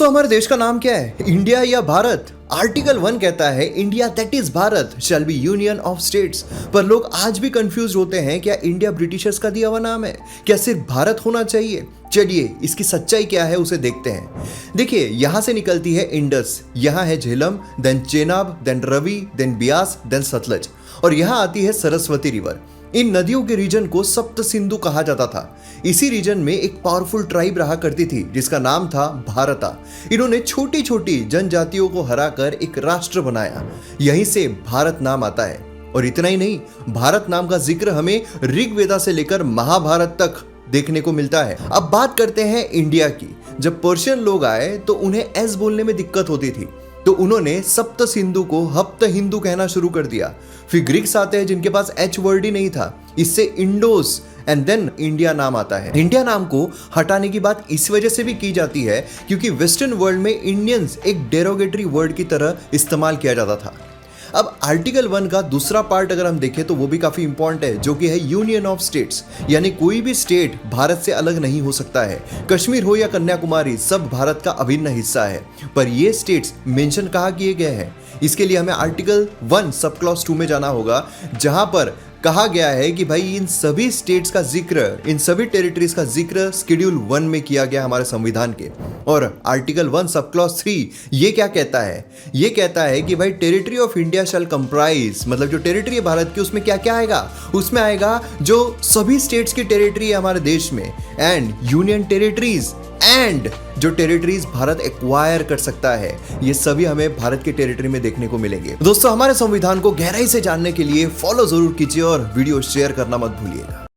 तो हमारे देश का नाम क्या है? इंडिया या भारत? आर्टिकल 1 कहता है India that is Bharat shall be union of states. पर लोग आज भी कंफ्यूज होते हैं, क्या इंडिया ब्रिटिशर्स का दिया हुआ नाम है? क्या सिर्फ भारत होना चाहिए? चलिए इसकी सच्चाई क्या है उसे देखते हैं। देखिए यहां से निकलती है इंडस, यहां है Jhelum, then Chenab, then Ravi, then Beas, then Sutlej, और यहां आती है सरस्वती रिवर। इन नदियों के रीजन को सप्त सिंधु कहा जाता था। इसी रीजन में एक पावरफुल ट्राइब रहा करती थी जिसका नाम था भारता। इन्होंने छोटी छोटी जनजातियों को हराकर एक राष्ट्र बनाया, यहीं से भारत नाम आता है। और इतना ही नहीं, भारत नाम का जिक्र हमें ऋग्वेदा से लेकर महाभारत तक देखने को मिलता है। अब बात करते हैं इंडिया की। जब पर्शियन लोग आए तो उन्हें एस बोलने में दिक्कत होती थी, तो उन्होंने सप्त सिंधु को हप्त हिंदू कहना शुरू कर दिया। फिर ग्रीक्स आते हैं जिनके पास एच वर्ड ही नहीं था, इससे इंडोस एंड देन इंडिया नाम आता है। इंडिया नाम को हटाने की बात इस वजह से भी की जाती है क्योंकि वेस्टर्न वर्ल्ड में इंडियंस एक डेरोगेटरी वर्ड की तरह इस्तेमाल किया जाता था। अब आर्टिकल 1 का दूसरा पार्ट अगर हम देखें तो वो भी काफी इंपॉर्टेंट है, जो कि है यूनियन ऑफ स्टेट्स, यानी कोई भी स्टेट भारत से अलग नहीं हो सकता है। कश्मीर हो या कन्याकुमारी, सब भारत का अभिन्न हिस्सा है। पर ये स्टेट्स मेंशन कहाँ किए गए हैं, इसके लिए हमें आर्टिकल 1 सब क्लॉज 2 में जाना होगा, जहां पर कहा गया है कि भाई इन सभी स्टेट्स का जिक्र, इन सभी टेरिटरीज का जिक्र शेड्यूल 1 में किया गया हमारे संविधान के। और आर्टिकल 1 सब क्लॉज 3 ये क्या कहता है? ये कहता है कि भाई territory of India shall comprise, मतलब जो टेरिटरी है भारत की उसमें क्या क्या आएगा? उसमें आएगा जो सभी स्टेट्स की टेरिटरी है हमारे देश में, एंड यूनियन टेरिटरीज, एंड जो टेरिटरीज भारत एक्वायर कर सकता है, ये सभी हमें भारत के टेरिटरी में देखने को मिलेंगे। दोस्तों हमारे संविधान को गहराई से जानने के लिए फॉलो जरूर कीजिए और वीडियो शेयर करना मत भूलिएगा।